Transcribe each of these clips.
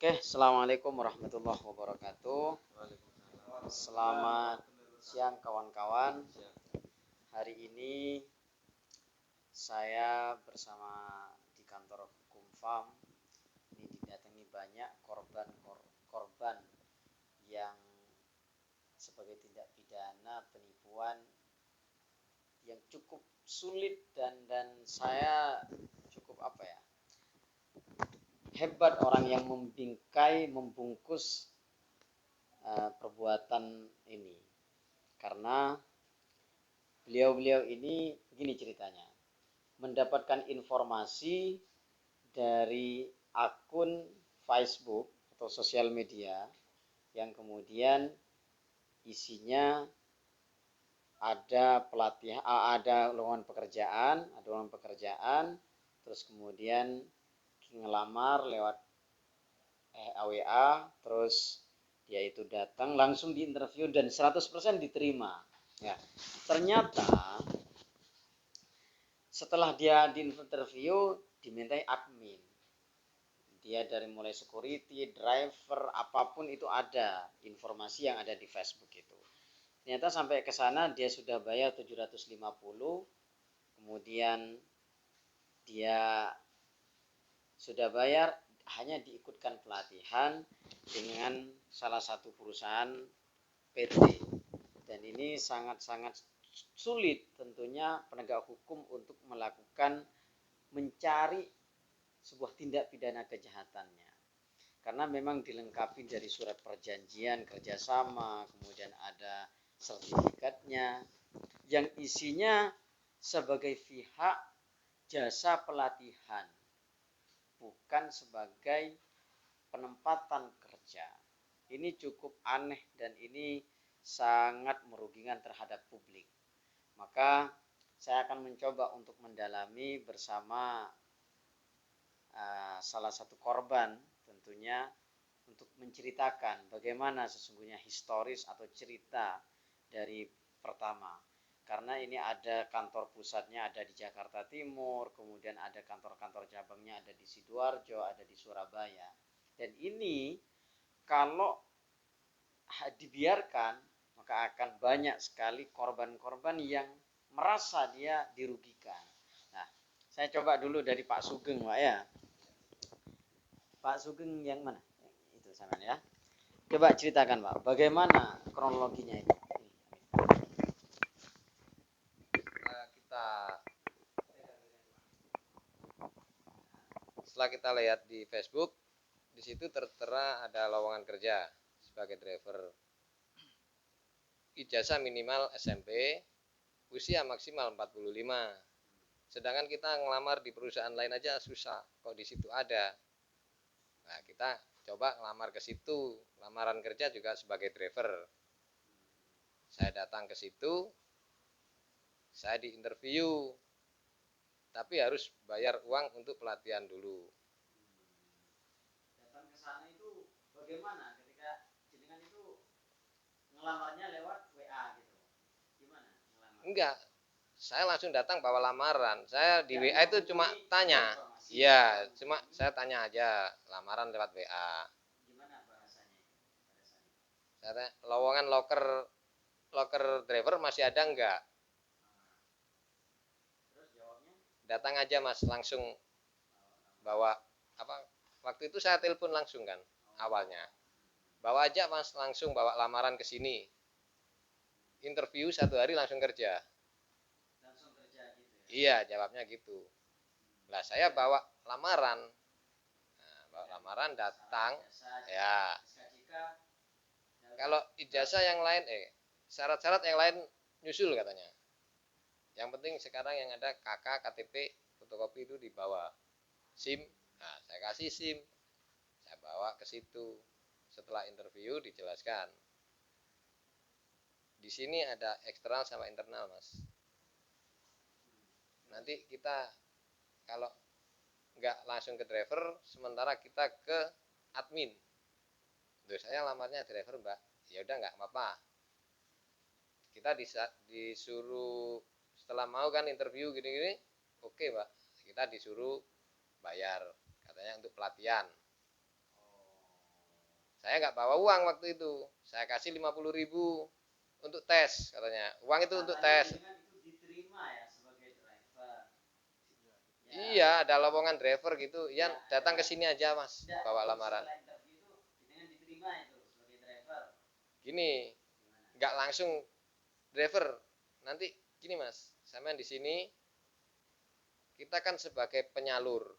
Oke, assalamualaikum warahmatullahi wabarakatuh. Selamat siang kawan-kawan. Hari ini saya bersama di kantor hukum FAM. Ini didatangi banyak korban yang sebagai tindak pidana penipuan yang cukup sulit dan saya cukup hebat orang yang membungkus perbuatan ini, karena beliau ini begini ceritanya, mendapatkan informasi dari akun Facebook atau sosial media yang kemudian isinya ada pelatihan, ada lowongan pekerjaan, terus kemudian ngelamar lewat WA, terus dia itu datang langsung diinterview dan 100% diterima. Ya, ternyata setelah dia diinterview dimintai admin. Dia dari mulai security, driver, apapun itu ada informasi yang ada di Facebook itu. Ternyata sampai ke sana dia sudah bayar 750, kemudian dia sudah bayar, hanya diikutkan pelatihan dengan salah satu perusahaan PT. Dan ini sangat-sangat sulit tentunya penegak hukum untuk mencari sebuah tindak pidana kejahatannya, karena memang dilengkapi dari surat perjanjian kerjasama, kemudian ada sertifikatnya yang isinya sebagai pihak jasa pelatihan, bukan sebagai penempatan kerja. Ini cukup aneh dan ini sangat merugikan terhadap publik. Maka saya akan mencoba untuk mendalami bersama salah satu korban, tentunya untuk menceritakan bagaimana sesungguhnya historis atau cerita dari pertama. Karena ini ada kantor pusatnya ada di Jakarta Timur, kemudian ada kantor-kantor cabangnya ada di Sidoarjo, ada di Surabaya. Dan ini kalau dibiarkan maka akan banyak sekali korban-korban yang merasa dia dirugikan. Nah, saya coba dulu dari Pak Sugeng, Pak ya. Pak Sugeng yang mana? Itu sana ya. Coba ceritakan, Pak, bagaimana kronologinya itu? Setelah kita lihat di Facebook, di situ tertera ada lowongan kerja sebagai driver. Ijazah minimal SMP, usia maksimal 45. Sedangkan kita ngelamar di perusahaan lain aja susah, kok di situ ada. Nah, kita coba ngelamar ke situ, lamaran kerja juga sebagai driver. Saya datang ke situ, saya diinterview, tapi harus bayar uang untuk pelatihan dulu. Datang ke sana itu bagaimana ketika jenengan itu ngelamarnya lewat WA gitu? Gimana ngelamar? Enggak, saya langsung datang bawa lamaran. Saya di WA itu cuma tanya. Iya, cuma saya tanya aja lamaran lewat WA. Gimana bahasanya itu pada saat itu? Saya tanya, lowongan loker driver masih ada enggak? Terus jawabnya? Datang aja Mas, langsung bawa apa? Waktu itu saya telepon langsung kan awalnya. Bawa aja Mas, langsung bawa lamaran ke sini. Interview 1 hari langsung kerja. Langsung kerja gitu ya? Iya, jawabnya gitu. Lah saya bawa lamaran. Nah, bawa lamaran datang. Ya. Kalau ijazah yang lain syarat-syarat yang lain nyusul katanya. Yang penting sekarang yang ada KK, KTP, fotokopi itu dibawa. SIM, nah saya kasih SIM. Saya bawa ke situ. Setelah interview dijelaskan. Di sini ada eksternal sama internal, Mas. Nanti kita kalau nggak langsung ke driver, sementara kita ke admin. Tuh saya lamarnya driver, Mbak. Ya udah nggak apa-apa. Kita disuruh setelah mau kan interview gini-gini, oke, Mbak. Kita disuruh bayar, katanya untuk pelatihan. Saya nggak bawa uang waktu itu. Saya kasih 50.000 untuk tes katanya. Uang itu untuk tes. Itu diterima ya sebagai driver. Iya, ada lowongan driver gitu. Ian datang ke sini aja, Mas, bawa lamaran. Setelah interview itu dengan diterima itu sebagai driver. Gini, nggak langsung driver. Nanti gini, Mas. Sama di sini kita kan sebagai penyalur.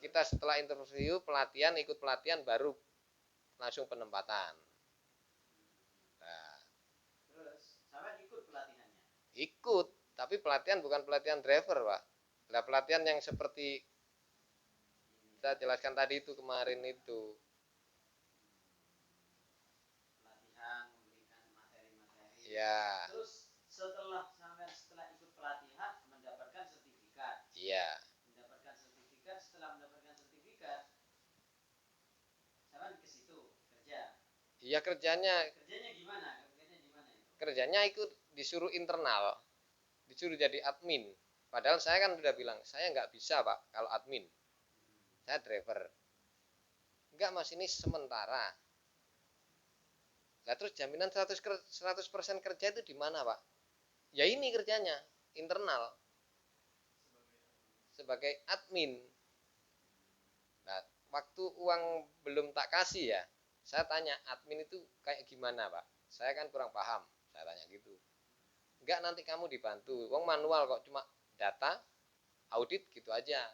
Kita setelah interview, pelatihan, ikut pelatihan baru langsung penempatan. Nah, terus sama ikut pelatihannya. Ikut, tapi pelatihan bukan pelatihan driver, Pak. Nah, pelatihan yang seperti saya jelaskan tadi itu kemarin itu. Pelatihan memberikan materi-materi. Ya. Terus setelah ikut pelatihan mendapatkan sertifikat. Iya. Setelah mendapatkan sertifikat sama ke situ kerja. Iya, kerjanya gimana? Kerjanya ikut disuruh internal. Disuruh jadi admin. Padahal saya kan udah bilang, saya nggak bisa, Pak, kalau admin. Saya driver. Enggak, Mas, ini sementara. Nah, terus jaminan 100% kerja itu di mana, Pak? Ya ini kerjanya, internal. Sebagai admin. Nah, waktu uang belum tak kasih ya, saya tanya, admin itu kayak gimana, Pak? Saya kan kurang paham, saya tanya gitu. Enggak, nanti kamu dibantu. Uang manual kok, cuma data, audit gitu aja.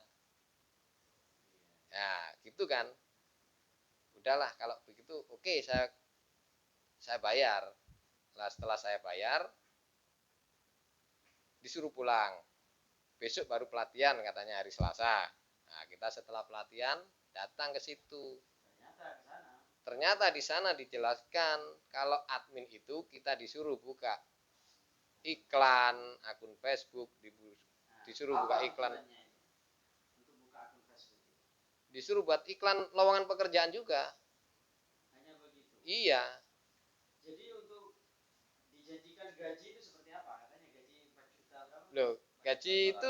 Ya, gitu kan. Udahlah, kalau begitu oke, saya bayar. Nah, setelah saya bayar, disuruh pulang. Besok baru pelatihan katanya hari Selasa. Nah, kita setelah pelatihan datang ke situ. Ternyata di sana dijelaskan kalau admin itu kita disuruh buka iklan akun Facebook, disuruh buka iklan. Disuruh buat iklan lowongan pekerjaan juga. Hanya begitu. Iya. Jadi untuk dijanjikan gaji itu seperti apa? Katanya gaji 4 juta berapa? Loh, gaji itu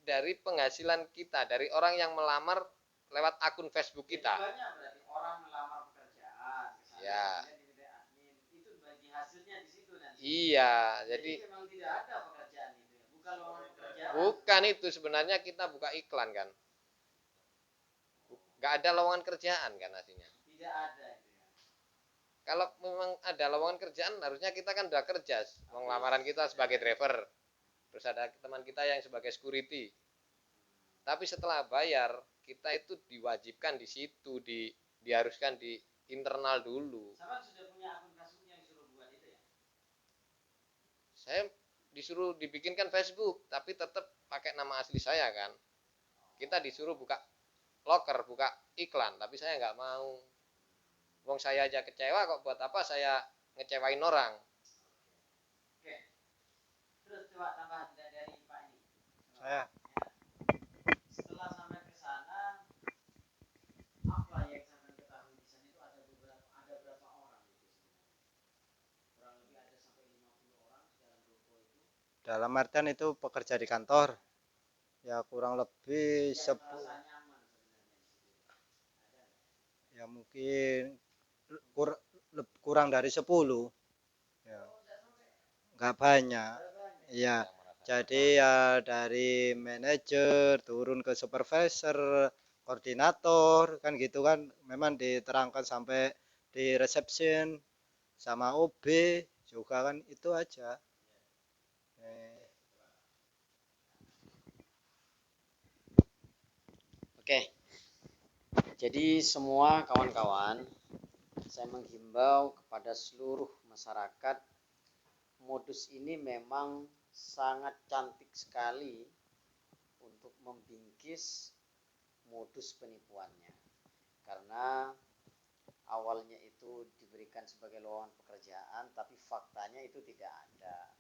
dari penghasilan kita, dari orang yang melamar lewat akun Facebook kita. Banyak berarti orang melamar pekerjaan kesana, ya. Kemudian diminta admin, itu bagi hasilnya di situ nanti. Iya, jadi memang tidak ada pekerjaan itu ya, bukan lowongan pekerjaan. Bukan itu, sebenarnya kita buka iklan kan. Nggak ada lowongan kerjaan kan aslinya. Tidak ada itu ya. Kalau memang ada lowongan kerjaan, harusnya kita kan udah kerja. Lamaran kita sebagai driver. Terus ada teman kita yang sebagai security. Tapi setelah bayar, kita itu diwajibkan di situ, diharuskan di internal dulu. Sama sudah punya akun Facebook yang disuruh buat itu ya? Saya disuruh dibikinkan Facebook, tapi tetap pakai nama asli saya kan. Kita disuruh buka loker, buka iklan, tapi saya nggak mau. Wong saya aja kecewa kok, buat apa saya ngecewain orang. Oke. Terus coba tambahan dari Pak ini. Saya. Setelah sampai ke sana, apa yang sampai ketahui di sana itu ada berapa orang itu sebenarnya? Kurang lebih ada sampai 50 orang di dalam ruko itu. Dalam artian itu pekerja di kantor. Ya kurang lebih 10. Ya mungkin kurang dari 10. Ya. Enggak banyak. Ya. Jadi ya dari manajer turun ke supervisor, koordinator kan gitu kan, memang diterangkan sampai di reception sama OB juga kan, itu aja. Oke. Jadi semua kawan-kawan, saya menghimbau kepada seluruh masyarakat, modus ini memang sangat cantik sekali untuk membingkis modus penipuannya. Karena awalnya itu diberikan sebagai lowongan pekerjaan, tapi faktanya itu tidak ada.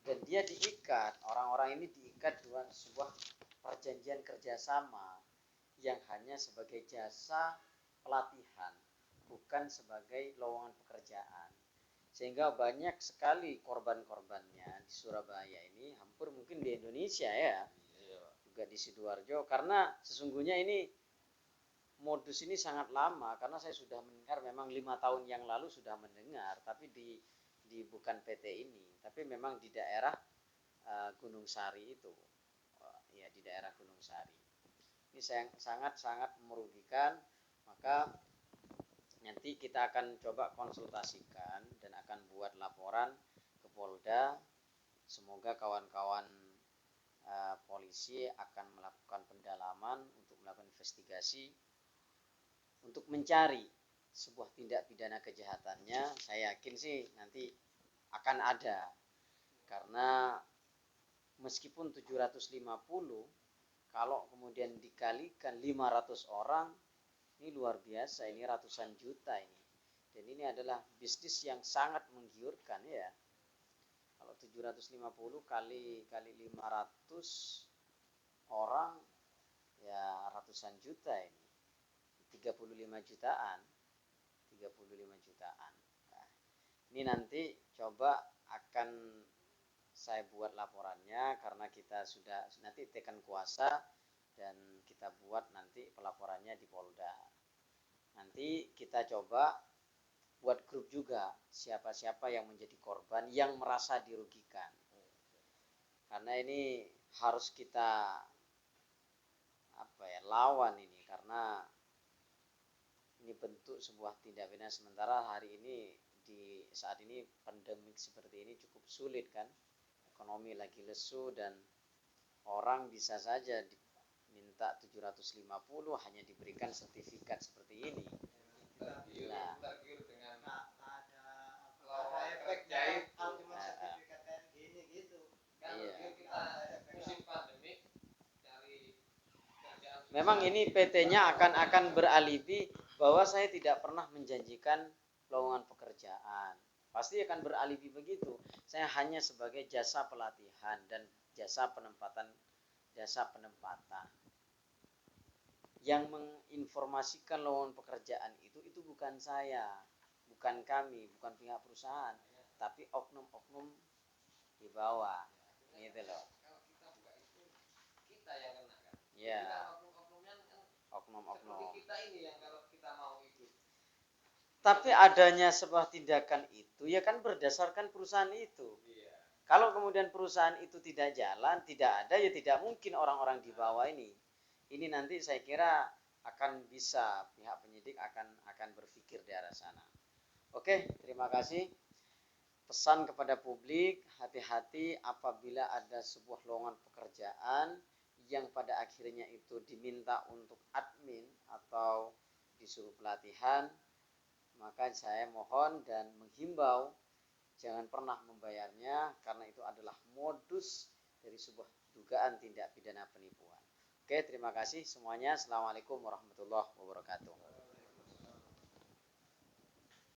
Dan dia diikat, orang-orang ini diikat dengan sebuah perjanjian kerjasama yang hanya sebagai jasa pelatihan, bukan sebagai lowongan pekerjaan. Sehingga banyak sekali korban-korbannya di Surabaya ini, hampir mungkin di Indonesia ya, juga di Sidoarjo, karena sesungguhnya ini modus ini sangat lama, karena saya sudah mendengar memang 5 tahun yang lalu sudah mendengar, tapi di bukan PT ini, tapi memang di daerah Gunung Sari itu, ya di daerah Gunung Sari. Ini sangat merugikan. Maka nanti kita akan coba konsultasikan dan akan buat laporan ke Polda. Semoga kawan-kawan polisi akan melakukan pendalaman untuk melakukan investigasi untuk mencari sebuah tindak pidana kejahatannya. Saya yakin sih nanti akan ada, karena meskipun 750, kalau kemudian dikalikan 500 orang, ini luar biasa, ini ratusan juta ini. Dan ini adalah bisnis yang sangat menggiurkan ya. Kalau 750 kali 500 orang, ya ratusan juta ini. 35 jutaan. Nah, ini nanti coba akan saya buat laporannya, karena kita sudah nanti tekan kuasa dan kita buat nanti pelaporannya di Polda. Nanti kita coba buat grup juga, siapa-siapa yang menjadi korban yang merasa dirugikan. Karena ini harus kita lawan ini, karena ini bentuk sebuah tindak pidana. Sementara hari ini di saat ini pandemik seperti ini cukup sulit kan, ekonomi lagi lesu dan orang bisa saja diminta 750 hanya diberikan sertifikat seperti ini. Nah, efek jahit memang ini PT-nya akan beralibi bahwa saya tidak pernah menjanjikan lowongan pekerjaan. Pasti akan beralibi begitu. Saya hanya sebagai jasa pelatihan dan jasa penempatan. Yang menginformasikan lowongan pekerjaan itu bukan saya, bukan kami, bukan pihak perusahaan, tapi oknum-oknum di bawah. Gitu loh. Kalau kita buka itu, kita yang kena kan. Ya. Oknum-oknumnya kan Oknum-oknum. kita ini yang kalau kita mau ikut. Tapi adanya sebuah tindakan itu ya kan berdasarkan perusahaan itu. Iya. Kalau kemudian perusahaan itu tidak jalan, tidak ada, ya tidak mungkin orang-orang di bawah ini. Ini nanti saya kira akan bisa pihak penyidik akan berpikir di arah sana. Oke, terima kasih. Pesan kepada publik, hati-hati apabila ada sebuah lowongan pekerjaan yang pada akhirnya itu diminta untuk admin atau disuruh pelatihan, maka saya mohon dan menghimbau jangan pernah membayarnya, karena itu adalah modus dari sebuah dugaan tindak pidana penipuan. Oke, terima kasih semuanya. Assalamualaikum warahmatullahi wabarakatuh.